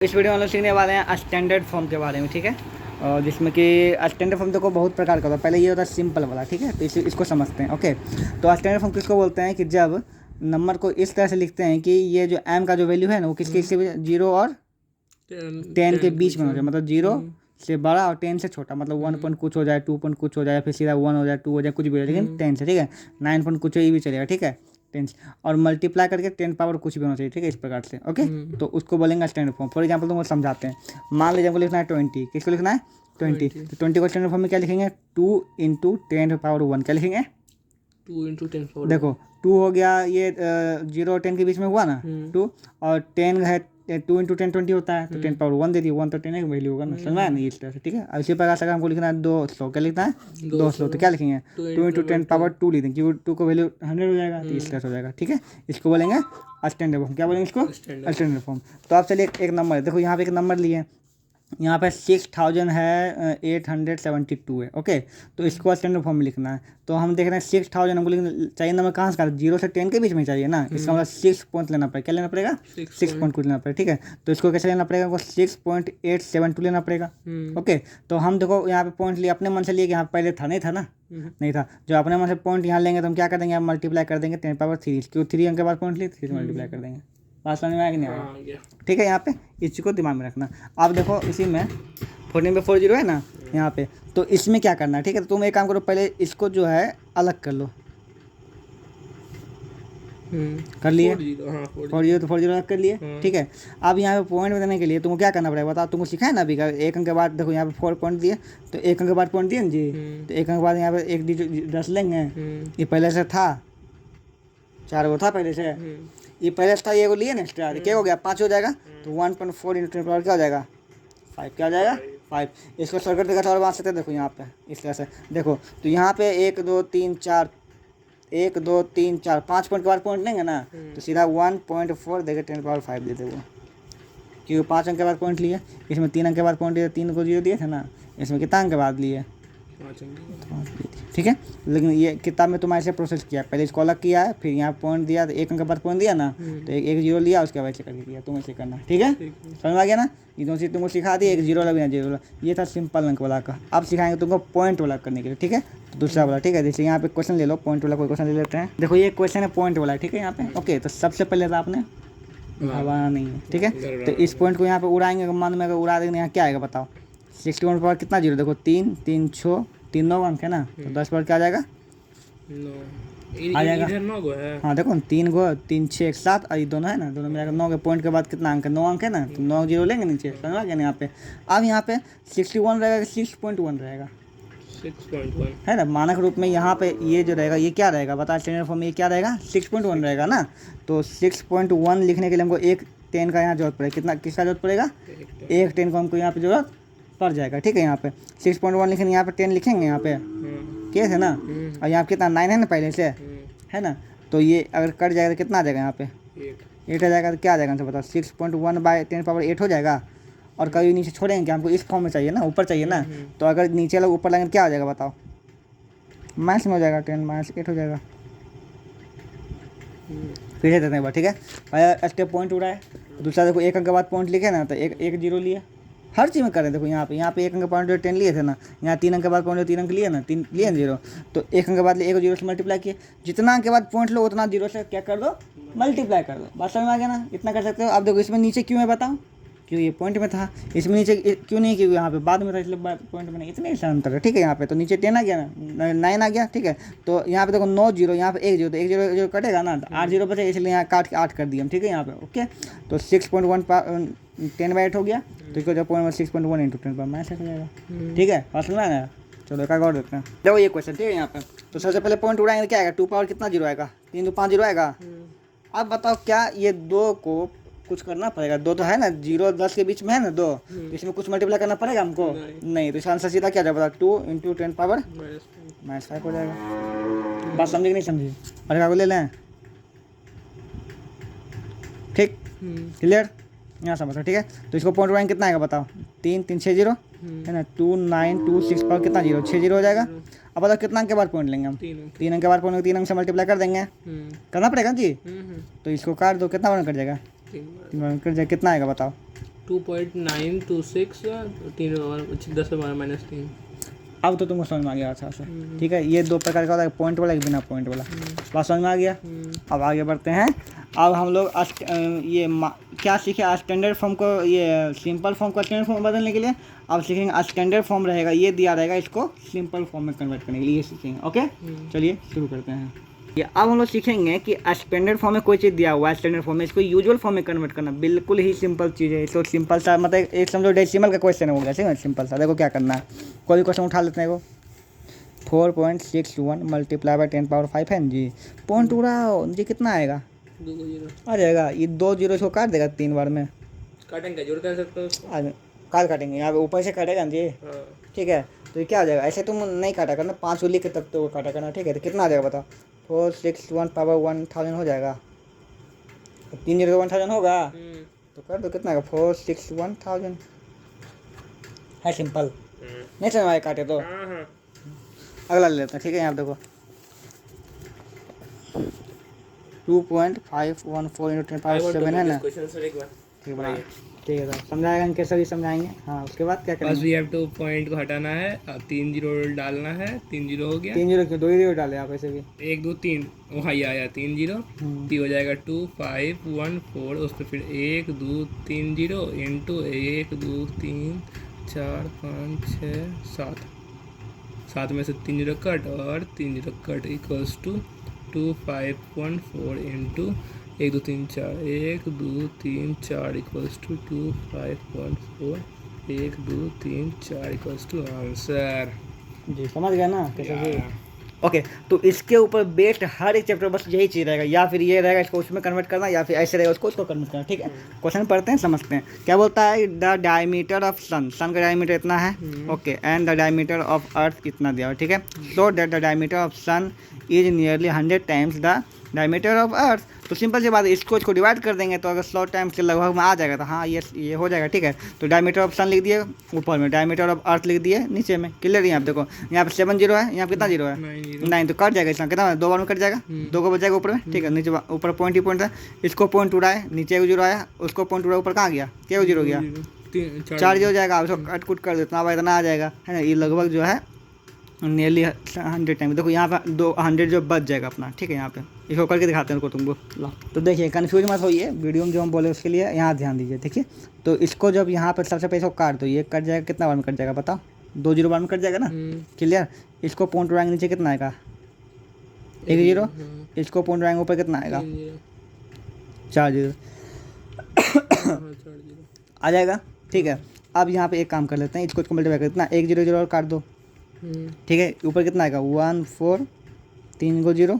इस वीडियो में हम लोग सीखने वाले हैं स्टैंडर्ड फॉर्म के बारे में, ठीक है। और जिसमें कि स्टैंडर्ड फॉर्म देखो बहुत प्रकार का होता है। पहले ये होता है सिंपल वाला, ठीक है। तो इसको समझते हैं, ओके। तो स्टैंडर्ड फॉर्म किसको बोलते हैं कि जब नंबर को इस तरह से लिखते हैं कि ये जो m का जो वैल्यू है ना वो किसके 0 और 10 के बीच में हो जाए, मतलब 0 से बड़ा और 10 से छोटा, मतलब 1 पॉइंट कुछ हो जाए, 2 पॉइंट कुछ हो जाए, फिर सीधा 1 हो जाए, 2 हो जाए, कुछ भी हो जाए, लेकिन 10 से, ठीक है। 9 पॉइंट कुछ ये भी चलेगा, ठीक है। 10 और मल्टीप्लाई करके 10 पावर कुछ भी होना चाहिए, ठीक है, इस प्रकार से, ओके। तो उसको बोलेंगे स्टैंडर्ड फॉर्म। फॉर एग्जाम्पल तुमको समझाते हैं। मान लीजिए हमको लिखना है 20, किसको लिखना है 20। तो 20 को स्टैंडर्ड फॉर्म में क्या लिखेंगे, 2 इंटू 10 पावर 1, क्या लिखेंगे 2 इंटू 10 पावर। देखो 2 हो गया, ये 0 और 10 के बीच में हुआ ना 2, और 10 है 2 इंटू 10 20 होता है, तो 10 पावर 1 दे दी, 1 तो 10 की वैल्यू होगा ना, समझ में ना, इस तरह से, ठीक है। अब इसी प्रकार से अगर हमको लिखना है 200, क्या लिखना है 200, तो क्या लिखेंगे 2 इंटू 10 पावर 2 लिखेंगे, क्योंकि 2 को वैल्यू 100 हो जाएगा, तो इस तरह से हो जाएगा, ठीक है। इसको बोलेंगे स्टैंडर्ड फॉर्म। क्या बोलेंगे इसको स्टैंडर्ड फॉर्म। तो आप चलिए एक नंबर देखो, यहाँ पे एक नंबर लिए, यहाँ पे 6000 है 872 है, ओके। तो इसको स्टैंडर्ड फॉर्म में लिखना है। तो हम देख रहे हैं 6000 हमको लिखना चाहिए, नंबर कहाँ से 0 से 10 के बीच में चाहिए ना, इसका मतलब 6 पॉइंट लेना पड़ेगा, क्या लेना पड़ेगा 6 पॉइंट कुछ लेना पड़ेगा, ठीक है। तो इसको कैसे लेना पड़ेगा, 6.872 लेना पड़ेगा, ओके। तो हम देखो यहाँ पे पॉइंट लिए, अपने मन से लिए कि यहाँ पहले था, नहीं था ना, नहीं था। जो अपने मन से पॉइंट यहाँ लेंगे तो हम क्या कर देंगे, मल्टीप्लाई कर देंगे 10 पावर 3, क्यों 3 अंक के बाद पॉइंट लिए 3 से मल्टीप्लाई कर देंगे। बात समझ में आया कि नहीं आया, ठीक है। यहाँ पे इस चीज़ को दिमाग में रखना। आप देखो इसी में 14 पे 40 है ना यहाँ पे, तो इसमें क्या करना है, ठीक है। तो तुम एक काम करो, पहले इसको जो है अलग कर लो, कर लिए 40 तो 40 अलग कर लिए, ठीक है। अब यहाँ पे पॉइंट देने के लिए तुमको क्या करना पड़ेगा बताओ, तुमको सिखाया ना अभी का, एक अंक के बाद देखो यहाँ पे 4 पॉइंट दिए, तो एक अंक के बाद पॉइंट दिए ना जी, तो एक अंक के बाद यहाँ पे एक डिजिट 10 लेंगे, ये पहले से था 4 वो था पहले से, ये पहले से था, ये को लिए ना एक्स्ट्रा, क्या हो गया 5 हो जाएगा, तो 1.4 इंटू 10 पावर क्या हो जाएगा 5, क्या हो जाएगा 5। इसको सर्किट दिखा और बात सकते देखो यहाँ पे इस तरह से देखो, तो यहाँ पे 1 2 3 4 1 2 3 4 5 पॉइंट के बाद पॉइंट लेंगे ना, तो सीधा 1.4 देगा 10 पावर 5 दे दे वो, क्योंकि 5 अंक के बाद पॉइंट लिए, इसमें 3 अंक के बाद पॉइंट लिए, 3 को 0 दिए थे ना, इसमें कितना अंक के बाद लिए 5, ठीक है। लेकिन ये किताब में तुम्हारे से प्रोसेस किया, पहले इसको अलग किया है, फिर यहाँ पॉइंट दिया, तो 1 अंक के बाद पॉइंट दिया ना, तो एक 0 लिया, उसके बाद से करके किया, तुम ऐसे करना, ठीक है। समझ आ गया ना, ये दोनों चीज़ तुमको सिखा दी, एक 0 वाला भी ना 0 वाला, ये था सिंपल अंक वाला का। अब सिखाएंगे तुमको पॉइंट वाला करने के लिए, ठीक है। तो दूसरा वाला, ठीक है। जैसे यहाँ पे क्वेश्चन ले लो, पॉइंट वाला कोई क्वेश्चन ले लेते हैं। देखो ये क्वेश्चन है पॉइंट वाला, ठीक है। यहाँ पे ओके, तो सबसे पहले तो आपने हवा नहीं है, ठीक है। तो इस पॉइंट को यहाँ पे उड़ाएंगे, मान में अगर उड़ा देंगे यहाँ क्या आएगा बताओ, 61 पर कितना 0, देखो 3 3 6 3 9 अंक है ना, तो 10 पर क्या आ जाएगा आ जाएगा, हाँ देखो 3 गो 3 6 7 और ये दोनों है ना, दोनों मिलाकर 9 के पॉइंट के बाद कितना अंक है 9 अंक है ना, तो 9 0 लेंगे नीचे, समझ आ गया ना यहाँ पे। अब यहाँ पे 61 रहेगा, 6.1 रहेगा, 6.1 है ना, मानक रूप में। यहाँ पे ये जो रहेगा ये क्या रहेगा बता, स्टैंडर्ड फॉर्म में ये क्या रहेगा 6.1 रहेगा ना। तो 6.1 लिखने के लिए हमको एक 10 का यहाँ जरूरत पड़ेगा, कितना किसका जरूरत पड़ेगा, एक 10 को हमको यहाँ पे जरूरत पड़ जाएगा, ठीक है। यहाँ पे 6.1 लिखेंगे, यहाँ पे 10 लिखेंगे, यहाँ पे केस है ना, और यहाँ पे कितना 9 है ना पहले से, है ना। तो ये अगर कट जाएगा तो कितना आ जाएगा, यहाँ पे 8 आ जाएगा, तो क्या आ जाएगा तो बताओ 6.1 बाय 10 पावर 8 हो जाएगा। और कभी नीचे छोड़ेंगे कि हमको इस फॉर्म में चाहिए ना, ऊपर चाहिए ना, तो अगर नीचे लोग ऊपर लाएंगे क्या आ जाएगा बताओ, माइनस में हो जाएगा, 10 माइनस 8 हो जाएगा। फिर से देते हैं, ठीक है। पहला स्टेप पॉइंट उड़ा है, दूसरा देखो एक अंक के बाद पॉइंट लिखे ना, तो एक 0 लिए, हर चीज़ में करें। देखो यहाँ पे 1 अंक पॉइंट 10 लिए थे ना, यहाँ 3 अंक के बाद पॉइंट 3 अंक लिए ना, 3 लिए 0, तो 1 अंक के बाद लिए 1 0 से मल्टीप्लाई किए, जितना अंक के बाद पॉइंट लो उतना 0 से क्या कर दो मल्टीप्लाई कर दो। बात समझ में आ गया ना, इतना कर सकते हो। अब देखो इसमें नीचे क्यों है बताओ, क्यों ये पॉइंट में था, इसमें नीचे क्यों नहीं, क्योंकि यहाँ पे बाद में था इसलिए पॉइंट में नहीं, इतने ही अंतर है, ठीक है। यहाँ पे तो नीचे 10 आ गया ना, 9 आ गया, ठीक है। तो यहाँ पे देखो 9 0, यहाँ पे 1 0, तो 1 0 0 कटेगा ना, तो 8 0 बचेगा, इसलिए यहाँ काट के 8 कर दिया हम, ठीक है यहाँ पे, ओके। तो 6.1 10/8 हो गया, तो इसको जो पॉइंट 6.1 इंटू 10 पर माइनस हो जाएगा, ठीक है। बात समझ में आया। चलो एक और देखते हैं, देखो ये क्वेश्चन, ठीक है। यहाँ पे तो सबसे पहले पॉइंट उड़ाएंगे, क्या आएगा 2 पावर कितना 0 आएगा, 3 2 5 0 आएगा। अब बताओ क्या ये 2 को कुछ करना पड़ेगा, 2 तो है ना 0 10 के बीच में है ना 2, तो इसमें कुछ मल्टीप्लाई करना पड़ेगा हमको, नहीं। तो इसका आंसर सीधा क्या जाएगा 2 इंटू 10 पावर -5 हो जाएगा। बात समझी कि नहीं समझी, और को ले लें, ठीक क्लियर, यहाँ समझो, ठीक है। तो इसको पॉइंट उड़ाएंगे कितना आएगा बताओ, 3 3 6 0 है ना, 2 9 2 6 पावर कितना 0 6 0 हो जाएगा। अब बताओ कितना अंक के बाद पॉइंट लेंगे हम, 3 अंक के बाद पॉइंट 3 अंक से मल्टीप्लाई कर देंगे, करना पड़ेगा जी। तो इसको काट दो, कितना बार कट जाएगा 3 बार कट जाएगा, कितना आएगा बताओ 2.926 3 10 -3। अब तो तुमको समझ में आ गया अच्छा से, ठीक है। ये दो प्रकार का होता है, पॉइंट वाला एक बिना पॉइंट वाला। बात समझ में आ गया। अब आगे बढ़ते हैं। अब हम लोग क्या सीखे, स्टैंडर्ड फॉर्म को, ये सिंपल फॉर्म को स्टैंडर्ड फॉर्म में बदलने के लिए। अब सीखेंगे स्टैंडर्ड फॉर्म रहेगा, ये दिया रहेगा, इसको सिंपल फॉर्म में कन्वर्ट करने के लिए ये सीखेंगे। ओके, चलिए शुरू करते हैं। ये अब हम लोग सीखेंगे कि स्टैंडर्ड फॉर्म में कोई चीज़ दिया हुआ है, स्टैंडर्ड फॉर्म में इसको यूजुअल फॉर्म में कन्वर्ट करना बिल्कुल ही सिंपल चीज़ है। इसको सिंपल सा मतलब एक समझो डेसिमल का क्वेश्चन हो गया, ठीक है, सिंपल सा। देखो क्या करना है, कोई भी क्वेश्चन उठा लेते हैं। वो 4.61 मल्टीप्लाई बाई 10⁵ है जी। पॉइंट उड़ाओ जी, कितना आएगा? 2 0 आ जाएगा। ये 2 0 इसको काट देगा 3 बार में। काटेंगे, जोड़ कर सकते हो उसको। काट काटेंगे यहाँ पे ऊपर से काटेगा जी, ठीक है। तो ये क्या आ जाएगा, ऐसे तुम नहीं काटा करना, 5 लिख के तक तो काटा करना, ठीक है। तो कितना आ जाएगा बताओ? 461 पावर 1000 हो जाएगा। 3 0 1000 होगा, तो कर दो। कितना आएगा? 461,000 है। सिंपल, नहीं समझ आए काटे तो। अगला ले लेते हैं, ठीक है। यहाँ पे देखो 2.514 × 10⁻⁷ है ना। ठीक है, ठीक है सर, समझाएगा इनके सभी समझाएंगे। हाँ, उसके बाद क्या करेंगे? बस वी हैव टू पॉइंट को हटाना है, 3 0 डालना है। 3 0 हो गया। 3 0 क्यों? 2 0 डाले आप ऐसे भी। 1 2 3 वहाँ ही आया 3 0। तो हो जाएगा 2 5 1 4। उस पर फिर 1 2 3 0 इंटू 1 2 3 4 5 6 7। 7 में से 3 0 कट और 3 0 cut equals to 2 5 1 4 into 1 2 3 4 1 2 3 4 equals to 2 5 1 4 1 2 3 4 equals to answer. जी समझ गया ना कैसे? ओके, तो इसके ऊपर बेस्ड हर एक चैप्टर बस यही चीज़ रहेगा, या फिर ये रहेगा इसको उसमें कन्वर्ट करना, या फिर ऐसे रहेगा उसको कन्वर्ट करना, ठीक है। क्वेश्चन पढ़ते हैं, समझते हैं। क्या बोलता है? द डायमीटर ऑफ सन का डायमीटर इतना है, okay, and the diameter of earth इतना दिया हुआ, ठीक है। So that the diameter of sun is nearly 100 times the diameter of earth. तो सिंपल सी बात है, इसको डिवाइड कर देंगे तो अगर 100 टाइम्स के लगभग में आ जाएगा, तो हाँ ये हो जाएगा, ठीक है। तो डायमीटर ऑफ सन लिख दिए ऊपर में, डायमीटर ऑफ अर्थ लिख दिए नीचे में। क्लियर? यहाँ पे देखो, यहाँ पे 7 0 है, यहाँ पे कितना 0 है? 9। तो कट जाएगा, इसका कितना 2 बार में कट जाएगा, 2 को बच जाएगा ऊपर में, ठीक है। नीचे ऊपर पॉइंट ही पॉइंट है, इसको पॉइंट उड़ाए, नीचे 1 0 आया, उसको पॉइंट उड़ा, ऊपर कहाँ गया? क्या 0 गया? 4 0 हो जाएगा। उसको कट कुट कर देतना, अब इतना आ जाएगा, है ना। ये लगभग जो है नियरली 100 टाइम। देखो यहाँ पे 200 जो बच जाएगा अपना, ठीक है। यहाँ पे इसको करके दिखाते हैं तुमको। तो देखिए, कंफ्यूज मत होइए, वीडियो में जो हम बोले उसके लिए यहाँ ध्यान दीजिए। देखिए, तो इसको जब यहाँ पर सबसे पहले इसको काट दो, ये कट जाएगा, कितना बार में कट जाएगा बताओ? 2 0 बार में कट जाएगा ना। क्लियर? इसको पॉइंट उड़ाएंगे नीचे, कितना आएगा? 1 0। इसको पॉइंट उड़ाएंगे ऊपर, कितना आएगा? 4 0 आ जाएगा, ठीक है। अब यहाँ पे एक काम कर लेते हैं, इसको मल्टीप्लाई कर देना, 1 0 0 और काट दो, ठीक है। ऊपर कितना आएगा? 1 4 3 को 0,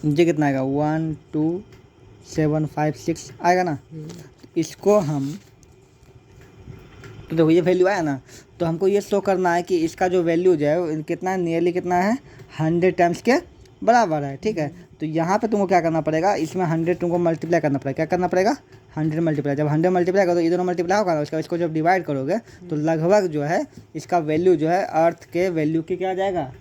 नीचे कितना आएगा? 1 2 7 5 6 आएगा ना। इसको हम, तो देखो ये वैल्यू आया ना, तो हमको ये शो करना है कि इसका जो वैल्यू जो है कितना है, नियरली कितना है, 100 टाइम्स के बराबर है, ठीक है। तो यहाँ पे तुमको क्या करना पड़ेगा, इसमें 100 तुमको मल्टीप्लाई करना पड़ेगा। क्या करना पड़ेगा? 100 मल्टीप्लाई। जब 100 मल्टीप्लाई करो तो ये दोनों मल्टीप्लाई होगा ना, उसका इसको जब डिवाइड करोगे तो लगभग जो है इसका वैल्यू जो है अर्थ के वैल्यू के क्या आ जाएगा?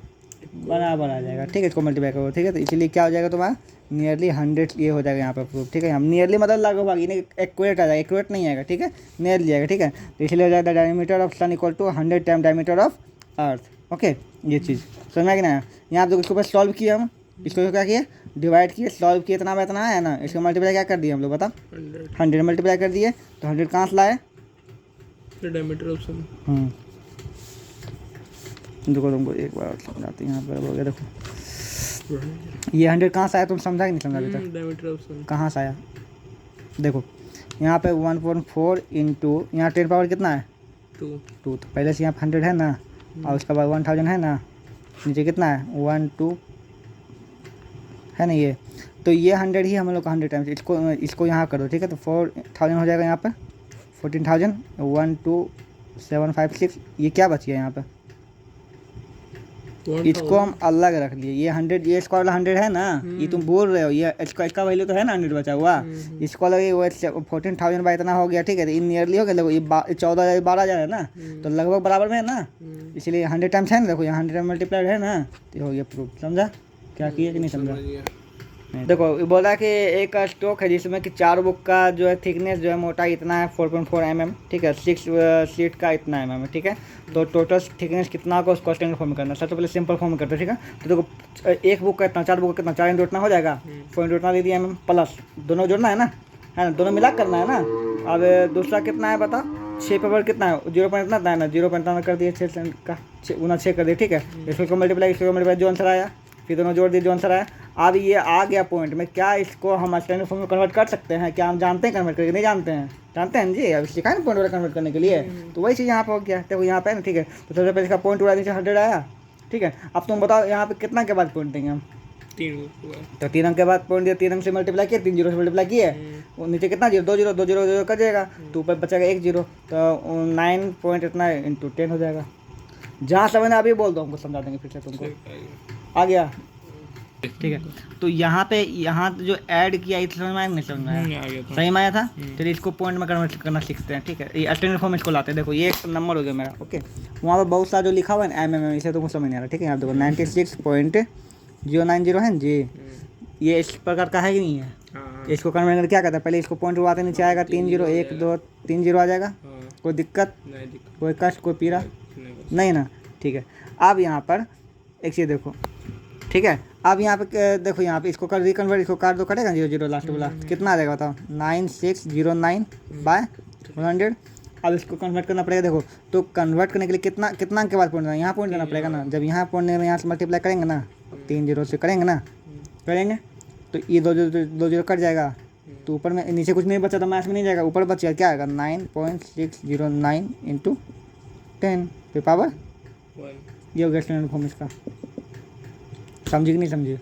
बराबर आ जाएगा, ठीक है। इसको मल्टीप्लाई करो, ठीक है। तो इसलिए क्या हो जाएगा तुम्हारा? नियरली 100 ये हो जाएगा यहाँ पर प्रूफ, ठीक है। हम नियरली मतलब लगभग, ये एक्यूरेट आ जाएगा, एक्यूरेट नहीं आएगा, ठीक है, नियरली आएगा, ठीक है। तो इसलिए हो जाएगा diameter of sun equal to 100 time diameter of earth. Okay, ये चीज़ समझ में आ गया ना। यहाँ पर इसको बस सॉल्व किया हम, इसको क्या किया? डिवाइड किए, सॉल्व किए, इतना इतना आया ना, इसको मल्टीप्लाई क्या कर दिए हम लोग बता? 100 मल्टीप्लाई कर दिए, तो 100 कहाँ से लाए? डायमीटर ऑफ सन। देखो तुमको एक बार और समझाते हैं, यहाँ पर हो गया। देखो ये 100 कहाँ से आया, तुम समझा कि नहीं समझा अभी तक? डायमीटर ऑफ सन कहाँ से आया? देखो यहाँ पे 1.4 इंटू यहाँ 10 पावर कितना है? 2। तो पहले से यहाँ 100 है ना, और उसके बाद 1000 है ना, नीचे कितना है? 1 2 है ना ये। तो ये 100 ही हम लोग का 100 टाइम्स, इसको यहाँ करो, ठीक है। तो 4000 हो जाएगा यहाँ पर, 14000 1 2 7 5 6। ये क्या बच गया यहाँ पे? इसको हम अलग रख लिए। ये 100, ये स्क्वायर वाला 100 है ना, ये तुम बोल रहे हो, ये इसका वैल्यू तो है ना 100 बचा हुआ। इसको अलग वो 14000 बाई इतना हो गया, ठीक है। तो इन नियरली हो गया। देखो ये 14000 12000 है ना, तो लगभग बराबर में है ना, इसलिए 100 टाइम्स है ना। देखो यहाँ 100 मल्टीप्लाइड है ना, तो हो गया प्रूफ। समझा क्या किया कि नहीं समझा? देखो ये बोला कि एक स्टॉक है जिसमें कि 4 बुक का जो है थिकनेस जो है मोटाई इतना है 4.4 mm, ठीक है, 6 शीट का इतना mm है, ठीक है। तो टोटल थिकनेस कितना होगा उसको स्टैंडर्ड फॉर्म में करना है। सबसे पहले सिंपल फॉर्म में करते हैं, ठीक है। तो देखो एक बुक का इतना, 4 बुक का कितना, 4 इंटू इतना हो जाएगा, 4 इंटू इतना दे दिया mm प्लस दोनों जोड़ना है ना, दोनों मिला करना है ना। अब दूसरा कितना है बता, 6 पेपर कितना है, 0 पॉइंट इतना है ना, 0 पॉइंट कर दिए 6 का 6 कर दिए, ठीक है। इसको मल्टीप्लाई जो आंसर आया, फिर दोनों जोड़ दिए जो आंसर आया। अब ये आ गया पॉइंट में, क्या इसको हम स्टैंडर्ड फॉर्म में कन्वर्ट कर सकते हैं? क्या हम जानते हैं कन्वर्ट करके? नहीं जानते हैं, जानते हैं जी, अब सिखाए ना पॉइंट वाला कन्वर्ट करने के लिए। तो वही चीज़ यहाँ पर हो गया, देखो यहाँ पे ना, ठीक है। तो सबसे पहले इसका पॉइंट उड़ा नीचे 100 आया, ठीक है। अब तुम बताओ यहाँ पे कितना के बाद पॉइंट देंगे हम? 3 तो 3 अंक के बाद पॉइंट दिया, 3 अंक से मल्टीप्लाई किया, 3 जीरो से मल्टीप्लाई किए, नीचे कितना जीरो, 2 जीरो, 2 जीरो 0 कर जाएगा, तो ऊपर बचेगा 1 जीरो, तो 9 पॉइंट इतना इंटू 10 हो जाएगा। जहाँ समझ अभी बोल दो, हमको समझा देंगे फिर से तुमको। आ गया, ठीक है। तो यहाँ पे यहाँ जो ऐड किया समझ में आया, नहीं समझ में आया? सही में आया था। चलिए इसको पॉइंट में कन्वर्ट करना सीखते हैं, ठीक है। ये स्टैंडर्ड फॉर्म इसको लाते हैं। देखो ये एक नंबर हो गया मेरा, ओके। वहाँ पर बहुत सारा जो लिखा हुआ है ना mm, इसे तुमको समझ नहीं आ रहा, ठीक है। यहाँ देखो 96.090 है जी, ये इस प्रकार का है कि नहीं है? इसको कन्वर्ट करके क्या करता है, पहले इसको पॉइंट उड़ाते नीचे आएगा, 3 0 1 2 3 0 आ जाएगा। कोई दिक्कत, कोई कष्ट, कोई पीड़ा नहीं ना, ठीक है। अब यहाँ पर एक चीज़ देखो, ठीक है। अब यहाँ पे देखो, यहाँ पे इसको कर रिकन्वर्ट, इसको काट दो, कटेगा 0 0 लास्ट वाला, कितना आ जाएगा बताओ? 9609/100। अब इसको कन्वर्ट करना पड़ेगा, देखो। तो कन्वर्ट करने के लिए कितना कितना के बाद पॉइंट देना, यहाँ पॉइंट देना पड़ेगा ना। जब यहाँ पॉइंट देना, यहाँ से मल्टीप्लाई करेंगे ना, 3 0 से करेंगे ना, करेंगे तो ये 2 0 कट जाएगा, तो ऊपर में नीचे कुछ नहीं बचा, तो मैथ में नहीं जाएगा, ऊपर बच गया, क्या आएगा? 9.609 इंटू 10 पे पावर 1। ये हो गया स्टैंडर्ड फॉर्म इसका। समझी कि नहीं समझी?